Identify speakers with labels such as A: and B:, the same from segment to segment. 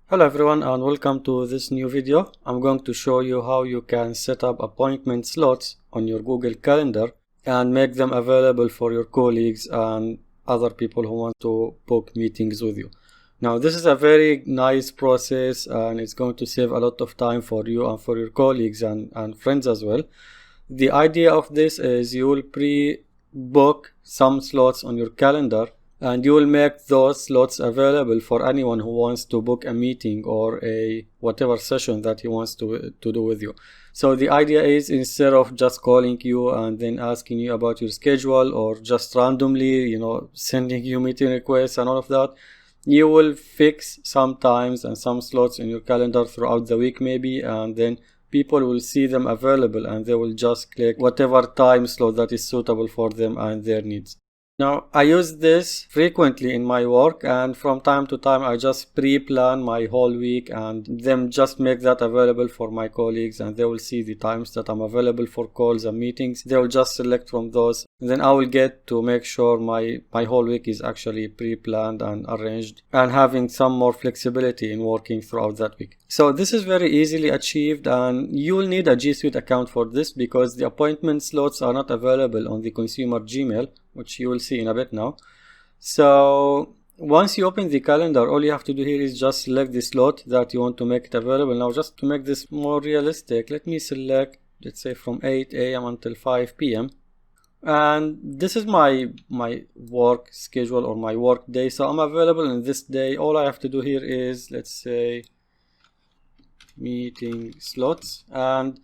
A: Hello everyone and welcome to this new video. I'm going to show you how you can set up appointment slots on your Google Calendar and make them available for your colleagues and other people who want to book meetings with you. Now this is a very nice process and it's going to save a lot of time for you and for your colleagues and friends as well. The idea of this is you will pre-book some slots on your calendar and you will make those slots available for anyone who wants to book a meeting or a whatever session that he wants to do with you. So the idea is, instead of just calling you and then asking you about your schedule or just randomly, sending you meeting requests and all of that, you will fix some times and some slots in your calendar throughout the week maybe, and then people will see them available and they will just click whatever time slot that is suitable for them and their needs. Now, I use this frequently in my work, and from time to time I just pre-plan my whole week and then just make that available for my colleagues, and they will see the times that I'm available for calls and meetings. They will just select from those, and then I will get to make sure my whole week is actually pre-planned and arranged and having some more flexibility in working throughout that week. So this is very easily achieved, and you will need a G Suite account for this because the appointment slots are not available on the consumer Gmail, which you will see in a bit now. So once you open the calendar, all you have to do here is just select the slot that you want to make it available. Now, just to make this more realistic, let me select, let's say, from 8 a.m. until 5 p.m. and this is my work schedule or my work day. So I'm available in this day. All I have to do here is, let's say, meeting slots, and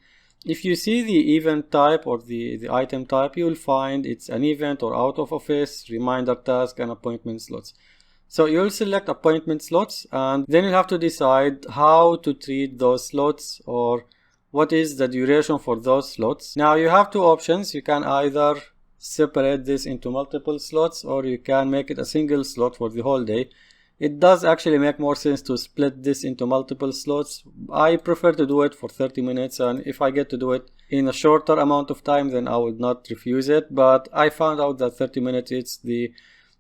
A: if you see the event type or the item type, you will find it's an event or out of office, reminder task, and appointment slots. So you'll select appointment slots, and then you'll have to decide how to treat those slots or what is the duration for those slots. Now you have two options. You can either separate this into multiple slots or you can make it a single slot for the whole day. It does actually make more sense to split this into multiple slots. I prefer to do it for 30 minutes, and if I get to do it in a shorter amount of time, then I would not refuse it. But I found out that 30 minutes is the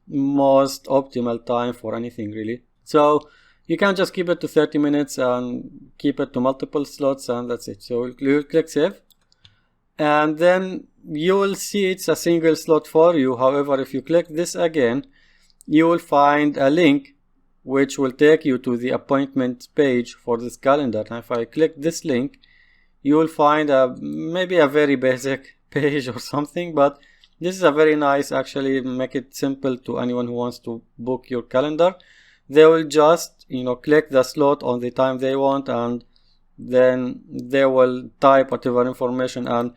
A: most optimal time for anything really. So you can just keep it to 30 minutes and keep it to multiple slots, and that's it. So you'll click save, and then you will see it's a single slot for you. However, if you click this again, you will find a link which will take you to the appointment page for this calendar. And if I click this link, you will find maybe a very basic page or something, but this is a very nice, actually make it simple to anyone who wants to book your calendar. They will just click the slot on the time they want, and then they will type whatever information, and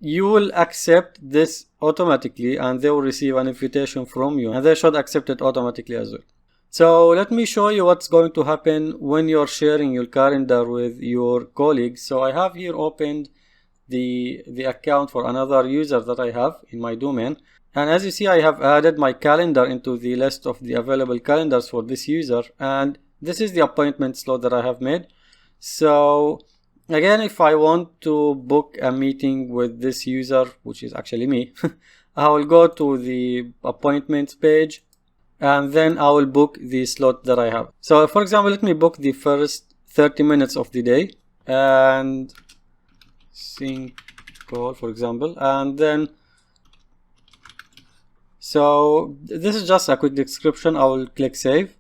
A: you will accept this automatically, and they will receive an invitation from you, and they should accept it automatically as well. So let me show you what's going to happen when you're sharing your calendar with your colleagues. So I have here opened the account for another user that I have in my domain, and as you see, I have added my calendar into the list of the available calendars for this user, and this is the appointment slot that I have made. So again, if I want to book a meeting with this user, which is actually me, I will go to the appointments page, and then I will book the slot that I have. So for example, let me book the first 30 minutes of the day and sync call, for example, and then so this is just a quick description. I will click save,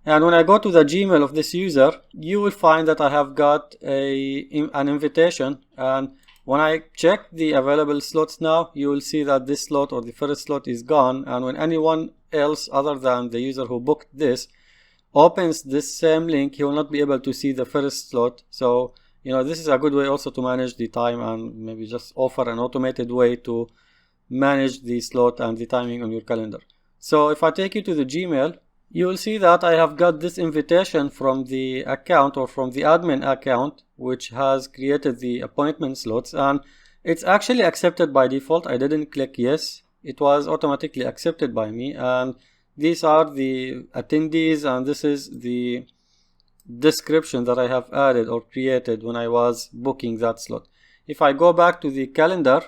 A: and when I go to the Gmail of this user, you will find that I have got an invitation, and when I check the available slots now, you will see that this slot or the first slot is gone, and when anyone else other than the user who booked this opens this same link, he will not be able to see the first slot. So this is a good way also to manage the time and maybe just offer an automated way to manage the slot and the timing on your calendar. So if I take you to the Gmail, you will see that I have got this invitation from the account or from the admin account, which has created the appointment slots, and it's actually accepted by default. I didn't click yes, it was automatically accepted by me, and these are the attendees, and this is the description that I have added or created when I was booking that slot. If I go back to the calendar,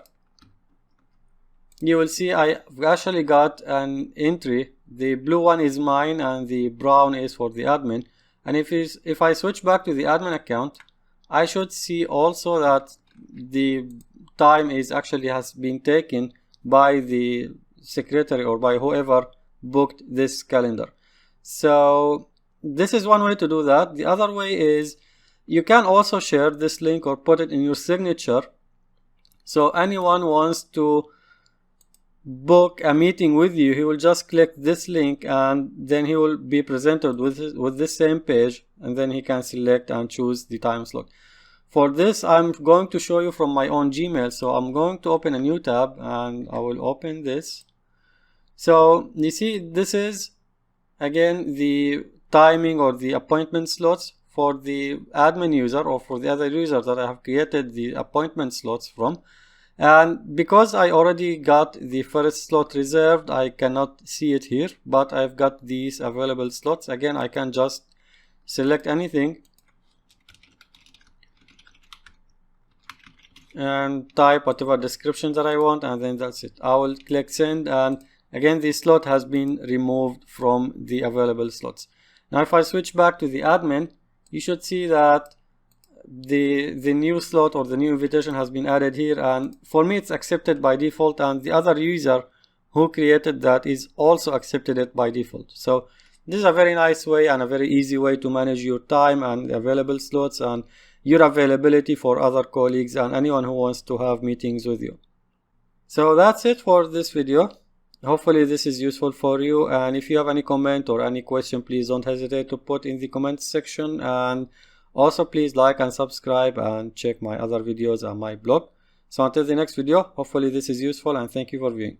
A: you will see I've actually got an entry. The blue one is mine and the brown is for the admin, And if I switch back to the admin account, I should see also that the time is actually has been taken by the secretary or by whoever booked this calendar. So this is one way to do that. The other way is you can also share this link or put it in your signature. So anyone wants to book a meeting with you, he will just click this link and then he will be presented with this same page, and then he can select and choose the time slot. For this, I'm going to show you from my own Gmail. So I'm going to open a new tab and I will open this. So you see, this is again the timing or the appointment slots for the admin user or for the other user that I have created the appointment slots from. And because I already got the first slot reserved, I cannot see it here, but I've got these available slots. Again, I can just select anything and type whatever description that I want, and then that's it. I will click send, and again the slot has been removed from the available slots. Now if I switch back to the admin, you should see that the new slot or the new invitation has been added here, and for me it's accepted by default, and the other user who created that is also accepted it by default. So this is a very nice way and a very easy way to manage your time and available slots and your availability for other colleagues and anyone who wants to have meetings with you. So that's it for this video. Hopefully this is useful for you, and if you have any comment or any question, please don't hesitate to put in the comments section, and also please like and subscribe and check my other videos and my blog. So until the next video, hopefully this is useful, and thank you for viewing.